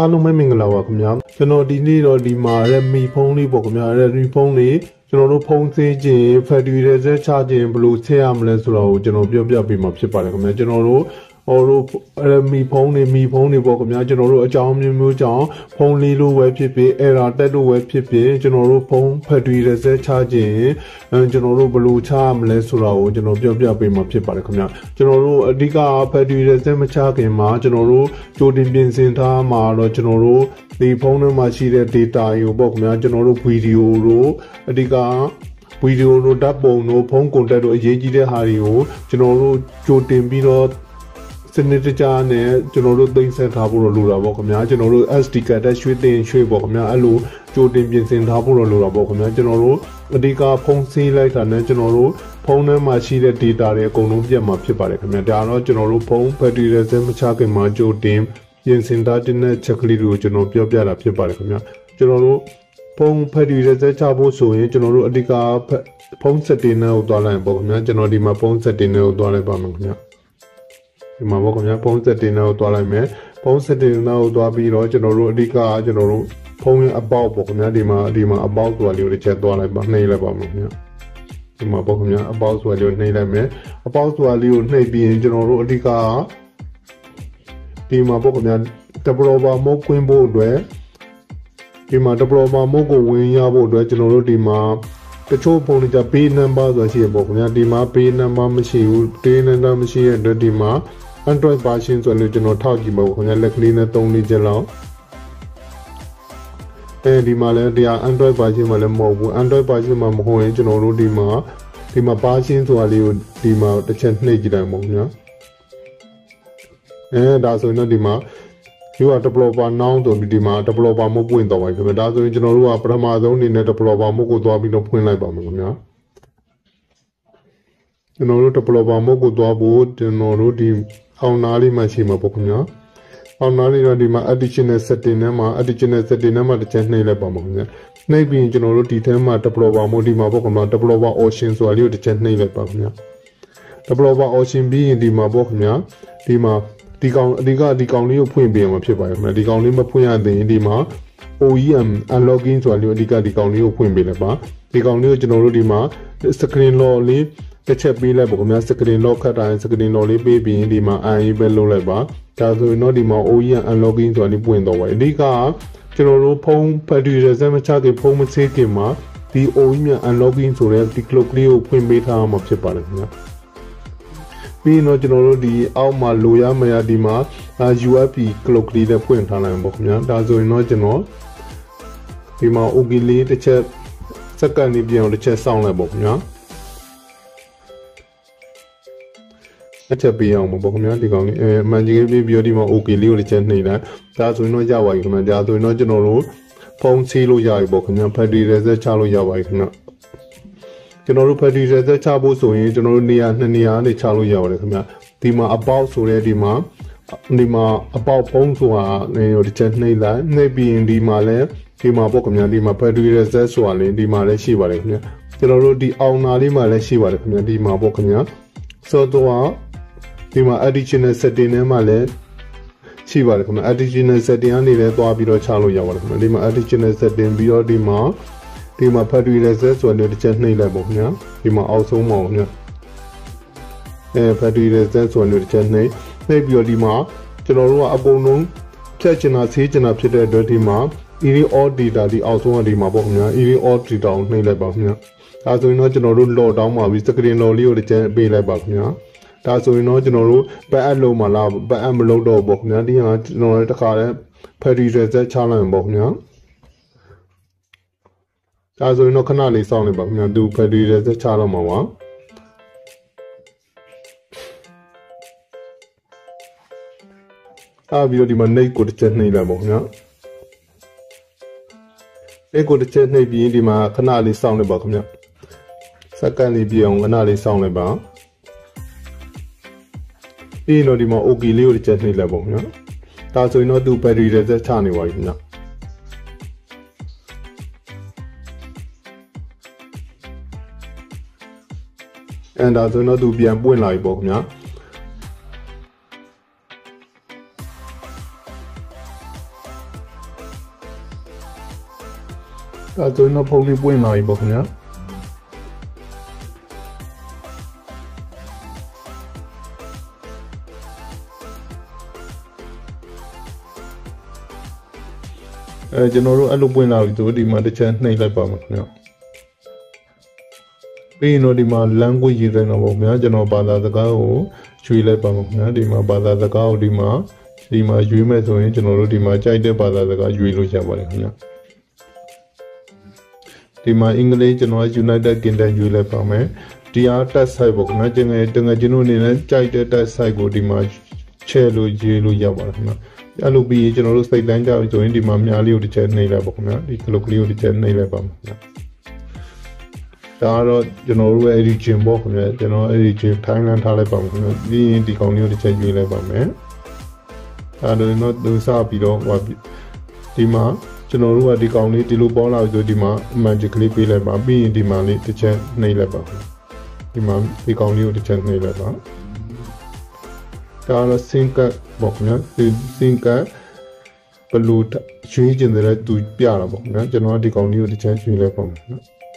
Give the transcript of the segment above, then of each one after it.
အားလုံးပဲမင်္ဂလာပါခင်ဗျာကျွန်တော်ဒီနေ့တော့ဒီမှာ Redmi ဖုန်းလေးပေါ့ခင်ဗျာ Redmi ဖုန်းလေးကျွန်တော်တို့ဖုန်းသိမ်းခြင်း Factory Reset ချခြင်းဘယ်လိုဆက်ရမလဲဆိုတော့ကျွန်တော်ပြောပြပေးမှာဖြစ်ပါတယ်ခင်ဗျာကျွန်တော်တို့Redmi ဖုန်းလေးပေါ့ခင်ဗျာကျွန်တော်တို့အကြောင်းမျိုးကြောင့်ဖုန်းလေးလိုဝယ်ဖြစ်ဖြစ် error တက်လို့ဝယ်ဖြစ်ဖြစ်ကျွန်တော်တို့ဖုန်း Factory Reset ချခြင်းကျွန်တော်တို့ဘယ်လိုချရမလဲဆိုတော့ကျွန်တော်ပြောပြပေးမှာဖြစ်ပါတယ်ခင်ဗျာကျွန်တော်တို့အဓိက Factory Reset မချခင်မှာကျွန်တော်တို့ကြိုတင်ပြင်ဆင်ထားမှာတော့ကျွန်တော်တို့ဒီဖုန်းထဲမှာရှိတဲ့ data တွေကိုပေါ့ခင်ဗျာကျွန်တော်တို့ video တို့အဓိကဗီဒီယိုတို့ဓာတ်ပုံတို့ဖုန်းကွန်တက်တို့အရေးကြီးတဲ့ဟာတွေကိုကျွန်တော်တို့ကြိုတင်ပြီးတော့စနစ်တကျနဲ့ကျွန်တော်တို့သိမ်းဆည်းထားဖို့လိုတာပေါ့ခင်ဗျာကျွန်တော်တို့ SD card ရွှေ့တင်ရွှေ့ပေါ့ခင်ဗျာအဲ့လိုကြိုတင်ပြင်ဆင်ထားဖို့လိုတာပေါ့ခင်ဗျာကျွန်တော်တို့အဓိကဖုန်းဆေးလိုက်တာနဲ့ကျွန်တော်တို့ဖုန်းထဲမှာရှိတဲ့ data တွေအကုန်လုံးပြတ်မှာဖြစ်ပါတယ်ခင်ဗျာဒါတော့ကျွန်တော်တို့ဖုန်း battery reset မချခင်မှာကြိုတင်ပြင်ဆင်ထားတဲ့ချက်ကလေးတွေကိုကျွန်တော်ပြောပြတာဖြစ်ပါတယ်ခင်ဗျာကျွန်တော်တို့ဖုန်း battery reset ချဖို့ဆိုရင်ကျွန်တော်တို့အဓိကဖုန်း setting နဲ့ကိုသွားလိုက်ပေါ့ခင်ဗျာကျွန်တော်ဒီမှာဖုန်း setting နဲ့ကိုသွားလိုက်ပါမယ်ခင်ဗျာဒီမှာပေါ့ခင်ဗျာဖုန်း setting နဲ့ကိုသွားလိုက်မယ်ဖုန်း setting နဲ့ကိုသွားပြီးတော့ကျွန်တော်တို့အဓိကကျွန်တော်တို့ဖုန်းရဲ့ about ပေါ့ခင်ဗျာဒီမှာ about ဆိုတာလေးကိုတစ်ချက်သွားလိုက်ပါနှိပ်လိုက်ပါမယ်ခင်ဗျာဒီမှာပေါ့ခင်ဗျာ about ဆိုတာလေးကိုနှိပ်လိုက်မယ် about ဆိုတာလေးကိုနှိပ်ပြီးရင်ကျွန်တော်တို့အဓိကဒီမှာပေါ့ခင်ဗျာ developer mode ကွင်းဖို့အတွက်ဒီမှာ developer mode ကိုဝင်ရဖို့အတွက်ကျွန်တော်တို့ဒီမှာတချို့ဖုန်းတွေက page number ဆိုတာရှိရပေါ့ခင်ဗျာဒီမှာ page number မရှိဘူး page number မရှိတဲ့အတွက်ဒီမှာ Android version ဆိုလို့ကျွန်တော်ထောက်ကြည့်ပါဦးခင်ဗျာလက်ကလေးနဲ့3-4ချက်လောက်ဒီမှာလည်းတရား Android version မှာလည်းမဟုတ်ဘူး Android version မှာမဟုတ်ရင်ကျွန်တော်တို့ဒီမှာ version ဆိုတာလေးကိုဒီမှာတစ်ချက်နှိပ်ကြည့်လိုက်ပါဦးခင်ဗျာဒါဆိုရင်တော့ဒီမှာyou are developer now ဆိုပြီးဒီမှာ developer mode ပွင့်တော့ပါခင်ဗျာဒါဆိုရင်ကျွန်တော်တို့ကပထမဆုံးအနေနဲ့ developer mode ကိုသွားပြီးတော့ဖွင့်လိုက်ပါမယ်ခင်ဗျာကျွန်တော်တို့ developer mode ကိုသွားဖို့ကျွန်တော်တို့ဒီအောင်းနာလေးမှရှိမှာပေါ့ခင်ဗျာအောင်းနာလေးတော့ဒီမှာ additional setting နဲ့မှာတစ်ချက်နှိပ်လိုက်ပါမယ်ခင်ဗျာနှိပ်ပြီးရင်ကျွန်တော်တို့ဒီထဲမှာ developer mode ဒီမှာပေါ့ခင်ဗျာ developer option ဆိုတာလေးကိုတစ်ချက်နှိပ်လိုက်ပါခင်ဗျာ developer option ပြီးရင်ဒီမှာပေါ့ခင်ဗျာဒီမှာဒီကောင်အဓိကဒီကောင်လေးကိုဖွင့်ပေးရမှာဖြစ်ပါတယ်ခင်ဗျာဒီကောင်လေးမဖွင့်ရသေးရင်ဒီမှာ OEM unlocking ဆိုတာလေးကိုအဓိကဒီကောင်လေးကိုဖွင့်ပေးလိုက်ပါဒီကောင်လေးကိုကျွန်တော်တို့ဒီမှာ screen lock လေးတစ်ချက်ပေးလိုက်ပါခင်ဗျာ screen lock ခတ်တိုင်း screen lock လေးပေးပြီးရင်ဒီမှာ IE ပဲလုပ်လိုက်ပါဒါဆိုရင်တော့ဒီမှာ OEM unlocking ဆိုတာလေးပွင့်တော့ပါတယ်အဓိကကျွန်တော်တို့ဖုန်း battery reset မချခင်ဖုန်းမဆေးခင်မှာဒီ OEM unlocking ဆိုတဲ့ဒီ clock လေးကိုဖွင့်ပေးထားမှာဖြစ်ပါတယ်ခင်ဗျာပြီးတော့ကျွန်တော်တို့ဒီအောက်မှာလိုရမရဒီမှာ USB clock လေးနဲ့ဖွင့်ထားနိုင်ပါခင်ဗျာဒါဆိုရင်တော့ကျွန်တော်ဒီမှာ OK လေးတစ်ချက်စက္ကန့်လေးပြန်အောင်တစ်ချက်စောင့်လိုက်ပါခင်ဗျာတစ်ချက်ပေးအောင်ပါခင်ဗျာဒီကောင်လေးမှန်ကြီးလေးပြီးတော့ဒီမှာ OK လေးကိုတစ်ချက်နှိပ်လိုက်ဒါဆိုရင်တော့ရပါပြီခင်ဗျာဒါဆိုရင်တော့ကျွန်တော်တို့ဖုန်းဆေးလို့ရပြီပေါ့ခင်ဗျာ battery reset ချလို့ရပါပြီခင်ဗျာကျွန်တော်တို့ battery reset ချဖို့ဆိုရင်ကျွန်တော်တို့နေရာ2နေရာနဲ့ချလို့ရပါတယ်ခင်ဗျာဒီမှာ about ဆိုတဲ့ဒီမှာ about ဖုန်းဆိုတာနေရောတစ်ချက်နှိပ်လိုက်နှိပ်ပြီးရင်ဒီမှာလည်းဒီမှာပေါ့ခင်ဗျာဒီမှာ battery reset ဆိုတာလည်းဒီမှာလည်းရှိပါတယ်ခင်ဗျာကျွန်တော်တို့ဒီအောင်နာလေးမှာလည်းရှိပါတယ်ခင်ဗျာဒီမှာပေါ့ခင်ဗျာဆိုတော့ဒီမှာ additional setting နဲ့မှာလည်းရှိပါတယ်ခင်ဗျာ additional setting ကနေလည်းသွားပြီးတော့ချလို့ရပါတယ်ခင်ဗျာဒီမှာ additional setting ပြီးတော့ဒီမှာ battery reset ဆိုတဲ့တစ်ချက်နှိပ်လိုက်ပါခင်ဗျာဒီမှာအောက်ဆုံးမှာခင်ဗျာbattery reset ဆိုတဲ့တစ်ချက်နှိပ်ပြီးတော့ဒီမှာကျွန်တော်တို့ကအကုန်လုံးဖြတ်ချင်တာဆေးချင်တာဖြစ်တဲ့အတွက်ဒီမှာ area all data ဒီအောက်ဆုံးကဒီမှာပေါ့ခင်ဗျာ area all data ကိုနှိပ်လိုက်ပါခင်ဗျာဒါဆိုရင်တော့ကျွန်တော်တို့ lock down မှာပြီး screen lock လေးကိုတစ်ချက်ပေးလိုက်ပါခင်ဗျာဒါဆိုရင်တော့ကျွန်တော်တို့ backup လုပ်မှာလား backup မလုပ်တော့ဘူးခင်ဗျာဒီဟာကျွန်တော်တို့တခါတည်း battery reset ချလိုက်မှာပေါ့ခင်ဗျာဒါဆိုရင်တော့ခဏလေးစောင့်နေပါခင်ဗျာသူ battery reset ချတော့မှာပါပြီးတော့ဒီမှာ night ကိုတစ်ချက်နှိပ်လိုက်ပါခင်ဗျာ night ကိုတစ်ချက်နှိပ်ပြီးဒီမှာခဏလေးစောင့်နေပါခင်ဗျာစက္ကန့်လေးပြည့်အောင်ခဏလေးစောင့်လိုက်ပါပြီးတော့ဒီမှာ OK လေးကိုတစ်ချက်နှိပ်လိုက်ပါခင်ဗျာဒါဆိုရင်တော့သူ battery reset ချနေပါပြီခင်ဗျာဒါဆိုတော့သူပြန်ပွင့်လာပြီပေါ့ခင်ဗျာ ဒါဆိုရင်တော့ဖုန်းလေးပွင့်လာပြီပေါ့ခင်ဗျာကျွန်တော်တို့အဲ့လိုပွင့်လာပြီဆိုဒီမှာတစ်ချက်နှိပ်လိုက်ပါမယ်ခင်ဗျာပြီးရင်တော့ဒီမှာ language ရေးတဲ့တော့ပေါ့ခင်ဗျာကျွန်တော်ဘာသာစကားကိုရွှေ့လိုက်ပါမယ်ခင်ဗျာဒီမှာဘာသာစကားကိုဒီမှာရွေးမယ်ဆိုရင်ကျွန်တော်တို့ဒီမှာကြိုက်တဲ့ဘာသာစကားရွေးလို့ရပါတယ်ခင်ဗျာဒီမှာအင်္ဂလိပ်ကျွန်တော် United Kingdom ရွေးလိုက်ပါမယ်ဒီအား test site ပေါ့ခင်ဗျာကျွန်တော်အနေနဲ့ကြိုက်တဲ့ test site ကိုဒီမှာချဲလို့ရေးလို့ရပါတယ်ခင်ဗျာအဲ့လိုပြီးရင်ကျွန်တော်တို့စိတ်တိုင်းကြပြီဆိုရင်ဒီမှာမြားလေးကိုတစ်ချက်နှိပ်လိုက်ပါခင်ဗျာဒီ clock လေးကိုတစ်ချက်နှိပ်လိုက်ပါမယ်ခင်ဗျာဒါတော့ကျွန်တော်တို့ရဲ့ region ပေါ့ခင်ဗျာကျွန်တော် region Thailand ထားလိုက်ပါမယ်ခင်ဗျာပြီးရင်ဒီကောင်လေးကိုတစ်ချက်ရွေးလိုက်ပါမယ်အဲ့လိုတော့သူစပြီးတော့ဒီမှာကျွန်တော်တို့ကဒီကောင်လေးဒီလိုပေါ်လာပြီဆိုဒီမှာ magic လေးပေးလိုက်ပါပြီးရင်ဒီမှာလေးတစ်ချက်နှိပ်လိုက်ပါဒီမှာဒီကောင်လေးကိုတစ်ချက်နှိပ်လိုက်ပါဒါတော့ sync ပေါ့ခင်ဗျာ sync ဘလို့ရွှေ့ကျင်တဲ့သူပြတာပေါ့ခင်ဗျာကျွန်တော်ဒီကောင်လေးကိုတစ်ချက်ရွှေ့လိုက်ပါမယ်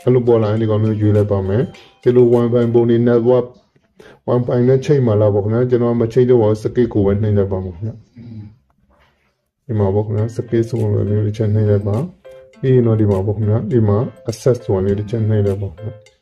အဲ့လိုပေါ်လာရင်ဒီကောင်လေးကိုရွှေ့လိုက်ပါမယ်ဒီလို Wi-Fi ပုံနေ network Wi-Fi နဲ့ချိန်မှာလာပေါ့ခင်ဗျာကျွန်တော်မချိန်တော့ skip ကိုပဲနှိပ်လိုက်ပါမယ်ခင်ဗျာဒီမှာပေါ့ခင်ဗျာ skip ဆိုလို့လေးတစ်ချက်နှိပ်လိုက်ပါပြီးရင်တော့ဒီမှာပေါ့ခင်ဗျာဒီမှာ access ဆိုလေးတစ်ချက်နှိပ်လိုက်ပါခင်ဗျာ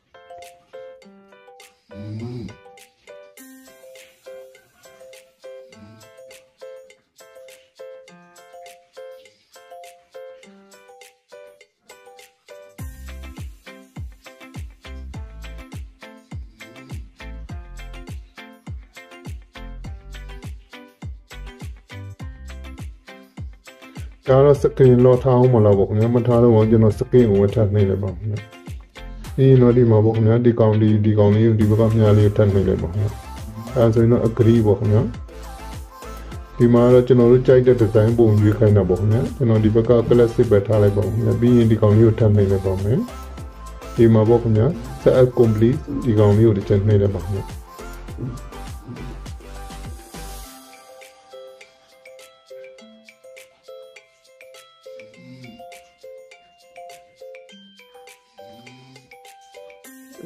ဒါတော့ screen လောထားအောင်မလားပေါ့ခင်ဗျာမထားတော့ကျွန်တော် screen ကိုထပ်နှိပ်လိုက်ပါခင်ဗျာပြီးတော့ဒီမှာပေါ့ခင်ဗျာဒီကောင်လေးဒီဘက်ကမြားလေးကိုထပ်နှိပ်လိုက်ပါခင်ဗျာအဲဆိုရင်တော့ agree ပေါ့ခင်ဗျာဒီမှာတော့ကျွန်တော်တို့ကြိုက်တဲ့ design ပုံရွေးခိုင်းတာပေါ့ခင်ဗျာကျွန်တော်ဒီဘက်က classic ပဲထားလိုက်ပါခင်ဗျာပြီးရင်ဒီကောင်လေးကိုထပ်နှိပ်လိုက်ပါမယ်ဒီမှာပေါ့ခင်ဗျာ set complete ဒီကောင်လေးကိုတစ်ချက်နှိပ်လိုက်ပါခင်ဗျာ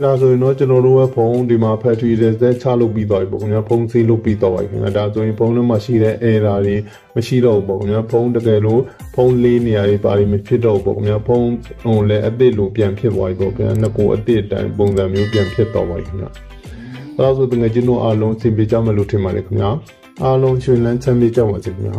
ဒါဆိုရင်တော့ကျွန်တော်တို့ရဲ့ဖုန်းဒီမှာ factory reset ချလုပ်ပြီးသွားပြီပေါ့ခင်ဗျာဖုန်းဆေးလုပ်ပြီးသွားပါပြီခင်ဗျာဒါဆိုရင်ဖုန်းထဲမှာရှိတဲ့ error တွေမရှိတော့ဘူးပေါ့ခင်ဗျာဖုန်းတကယ်လို့ဖုန်းလေးနေရာတွေပါလိမ့်မဖြစ်တော့ဘူးပေါ့ခင်ဗျာဖုန်းလည်းအသစ်လိုပြန်ဖြစ်သွားပြီပေါ့ခင်ဗျာနှစ်ကိုအသစ်အတိုင်းပုံစံမျိုးပြန်ဖြစ်သွားပါပြီခင်ဗျာဒါဆိုတကယ်ကျွန်တော်အားလုံးအဆင်ပြေကြမယ်လို့ထင်ပါတယ်ခင်ဗျာအားလုံးရှင်လန်းချမ်းမြေ့ကြပါစေခင်ဗျာ